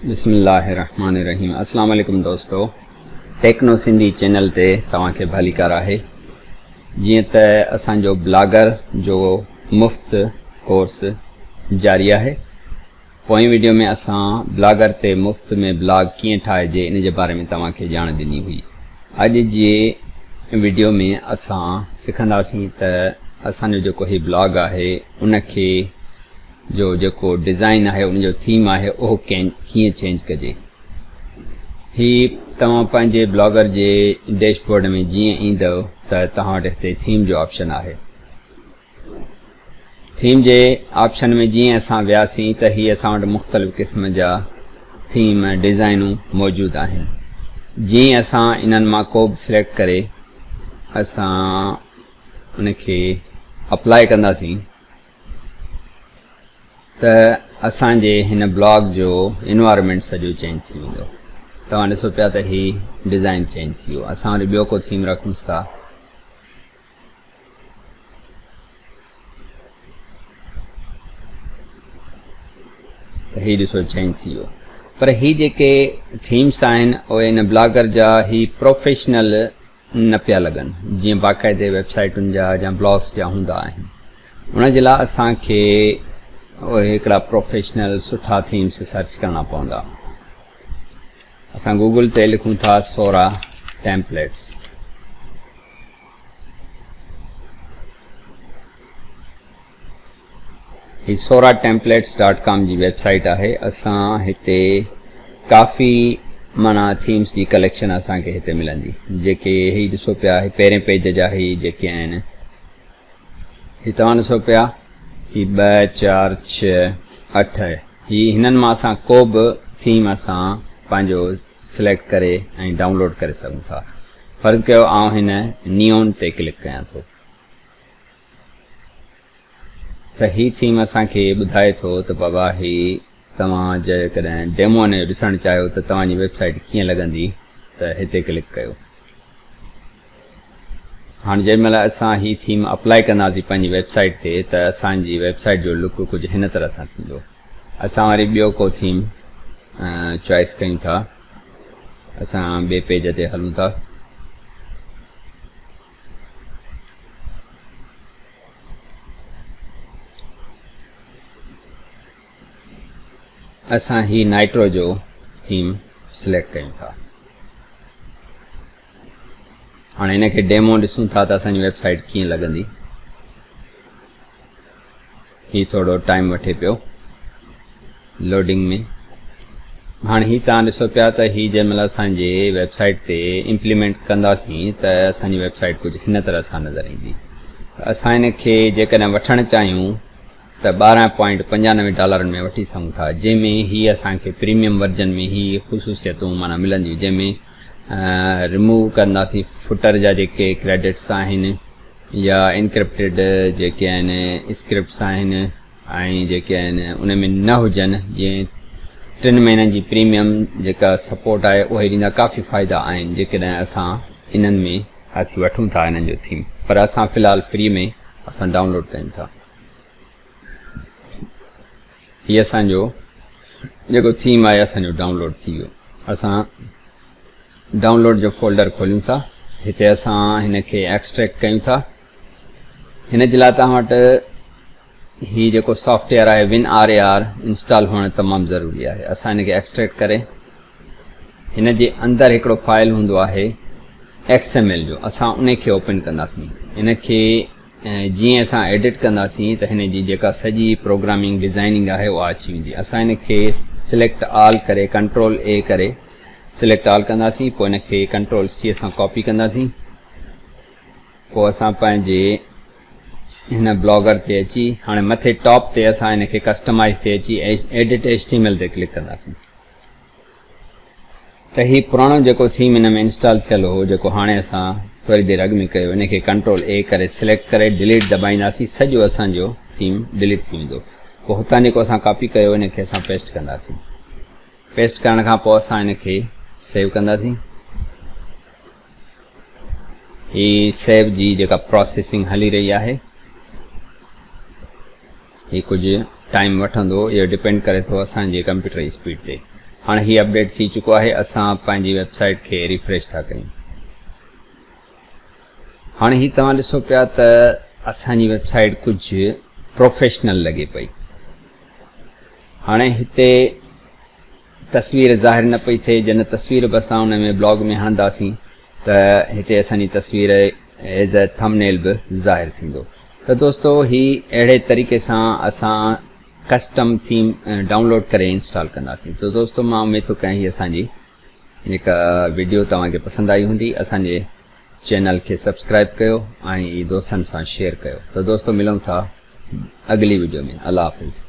बिस्मिल्लाहिर्रहमानिर्रहीम। अस्सलाम वालेकुम दोस्तों, टेक्नो सिंधी चैनल ते तव्हांखे भलीकार आहे। जीअं त असांजो ब्लॉगर जो मुफ़्त कोर्स जारी आहे। पोएं वीडियो में असां ब्लॉगर ते मुफ़्त में ब्लॉग कीअं ठाहिजे इन जे बारे में तव्हांखे ॼाण ॾिनी हुई। अॼु जे वीडियो में असां सिखंदासीं त असांजो जेको ही ब्लॉग आहे उनखे जेको डिज़ाइन आहे उनजो थीम आहे उहो कीअं चेंज कजे। ही तव्हां पंहिंजे ब्लॉगर जे डैशबोर्ड में जीअं ईंदव त तव्हां वटि हिते थीम जो ऑप्शन आहे। थीम जे ऑप्शन में जीअं असां वियासीं त ही असां वटि मुख़्तलिफ़ क़िस्म जा थीम डिज़ाइनूं मौजूदु आहिनि। जीअं असां इन्हनि मां को बि सिलेक्ट करे असां उनखे अप्लाई कंदासीं त असांजे हिन ब्लॉग जो इन्वायरमेंट सॼो चेंज थी वेंदो। तव्हां ॾिसो पिया त ही डिज़ाइन चेंज थी वियो। असां वरी ॿियो को थीम रखूंसि था। त ही ॾिसो चेंज थी वियो। पर ही जेके थीम्स आहिनि उहे हिन ब्लॉगर जा ही प्रोफेशनल न पिया लॻनि, जीअं बाक़ाइदे वेबसाइटुनि जा या ब्लॉग्स जा हूंदा आहिनि। उन जे लाइ असांखे हिकिड़ा प्रोफेशनल सुठा थीम्स सर्च करणा पवंदा। असां गूगल ते लिखूं था सोरा टेम्पलेट्स। ही सोरा टेम्पलेट्स.com जी वेबसाइट आहे। असां हिते काफ़ी माना थीम्स जी कलेक्शन असांखे हिते मिलंदी। जेके ही ॾिसो पिया ही पहिरें पेज जा ही जेके आहिनि, ही तव्हां ॾिसो पिया ही 2, 4, 6, 8 ही हिननि मां असां को बि थीम असां पंहिंजो सिलेक्ट करे ऐं डाउनलोड करे सघूं था। फ़र्ज़ु कयो आउं हिन नियोन ते क्लिक कयां थो त ही थीम असांखे ॿुधाए थो त बाबा ही तव्हां जेकॾहिं डेमो ने ॾिसणु चाहियो त तव्हांजी वेबसाइट कीअं लॻंदी त हिते क्लिक कयो। हाणे जंहिं महिल असां ही थीम अप्लाई कंदासीं पंहिंजी वेबसाइट ते त असांजी वेबसाइट जो लुक कुझु हिन तरह सां थींदो। असां वरी ॿियो को थीम चॉइस कयूं था। असां ॿिए पेज ते हलूं था। असां ही नाइट्रो जो थीम सिलेक्ट कयूं था। हाणे हिनखे डेमो ॾिसूं था त असांजी वेबसाइट कीअं लॻंदी। ही थोरो टाइम वठे पियो लोडिंग में। हाणे ही तव्हां ॾिसो पिया त ही जंहिं महिल असांजे वेबसाइट ते इम्प्लीमेंट कंदासीं त असांजी वेबसाइट कुझु हिन तरह सां नज़र ईंदी। असां हिनखे जेकॾहिं वठणु चाहियूं त $12.95 में वठी सघूं था, जंहिंमें ही असांखे प्रीमियम वर्जन में ही ख़ुशूसियतूं माना मिलंदियूं, जंहिंमें रिमूव कंदासीं फुटर जा जेके क्रेडिट्स आहिनि या इनक्रिप्टेड जेके आहिनि स्क्रिप्ट्स आहिनि ऐं जेके आहिनि उन में न हुजनि। जीअं 3 महीननि जी प्रीमियम जेका सपोर्ट आहे उहे ॾींदा। काफ़ी फ़ाइदा आहिनि जेकॾहिं असां इन्हनि में असीं वठूं था इन्हनि जो थीम। पर असां फ़िलहालु फ्री में असां डाउनलोड कयूं था। हीअ असांजो जेको थीम आहे असांजो डाउनलोड थी वियो। असां डाउनलोड जो फोल्डर खोलियूं था। हिते असां हिनखे एक्सट्रैक्ट कयूं था। हिन जे लाइ तव्हां वटि ही जेको सॉफ्टवेयर आहे WinRAR इंस्टॉल हुअणु तमामु ज़रूरी आहे। असां हिनखे एक्सट्रैक्ट करे हिन जे अंदरि हिकिड़ो फाइल हूंदो आहे XML जो, असां उनखे ओपन कंदासीं। हिनखे जीअं असां एडिट कंदासीं त हिन जी जेका सॼी प्रोग्रामिंग डिज़ाइनिंग आहे उहा अची वेंदी। असां हिनखे सिलेक्ट ऑल करे Ctrl+A करे सिलेक्ट ऑल कंदासीं। पोइ हिनखे Ctrl+C असां कॉपी कंदासीं। पोइ असां पंहिंजे हिन ब्लॉगर ते अची हाणे मथे टॉप ते असां हिनखे कस्टमाइज़ ते अची एडिट HTML ते क्लिक कंदासीं त ही पुराणो जेको थीम हिन में इंस्टॉल थियल हो, जेको हाणे असां थोरी देरि अॻु में कयो, हिनखे Ctrl+A करे सिलेक्ट करे डिलीट दॿाईंदासीं। सॼो असांजो थीम डिलीट थी वेंदो। पोइ हुतां जेको असां कॉपी कयो हिनखे असां पेस्ट कंदासीं। पेस्ट करण खां पोइ असां हिनखे सेव कंदासीं। ही सेव जी जेका प्रोसेसिंग हली रही आहे, ही कुझु टाइम वठंदो। इहो डिपेंड करे थो असांजे कंप्यूटर जी स्पीड ते। हाणे ही अपडेट थी चुको आहे। असां पंहिंजी वेबसाइट खे रिफ्रेश था कयूं। हाणे ही तव्हां ॾिसो पिया त असांजी वेबसाइट कुझु प्रोफेशनल लॻे पई। हाणे हिते तस्वीर ज़ाहिर न पई थिए, जन तस्वीर बि असां उन में ब्लॉग में हणंदासीं त हिते असांजी तस्वीर एज़ अ थंबनेल बि ज़ाहिर थींदो। त दोस्तो ही अहिड़े तरीक़े सां असां कस्टम थीम डाउनलोड करे इंस्टॉल कंदासीं। तो दोस्तो मां उमेद थो कयां ही असांजी हिकु वीडियो तव्हांखे पसंदि आई हूंदी। असांजे चैनल खे सब्सक्राइब कयो ऐं दोस्तनि सां शेयर कयो। त दोस्तो मिलूं था अगली वीडियो में। अल्लाह हाफ़िज़।